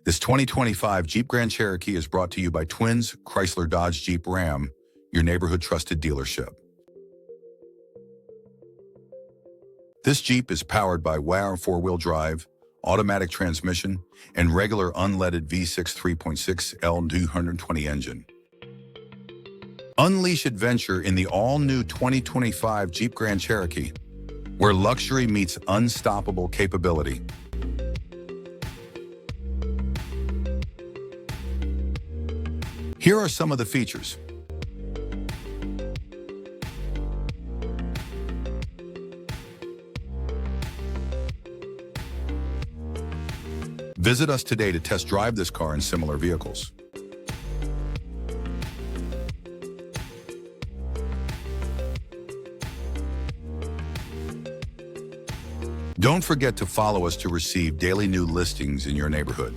This 2025 Jeep Grand Cherokee is brought to you by Twins Chrysler Dodge Jeep Ram, your neighborhood trusted dealership. This Jeep is powered by C.D.J.R four-wheel drive, automatic transmission, and regular unleaded V6 3.6 L 220 engine. Unleash adventure in the all-new 2025 Jeep Grand Cherokee, where luxury meets unstoppable capability. Here are some of the features. Visit us today to test drive this car and similar vehicles. Don't forget to follow us to receive daily new listings in your neighborhood.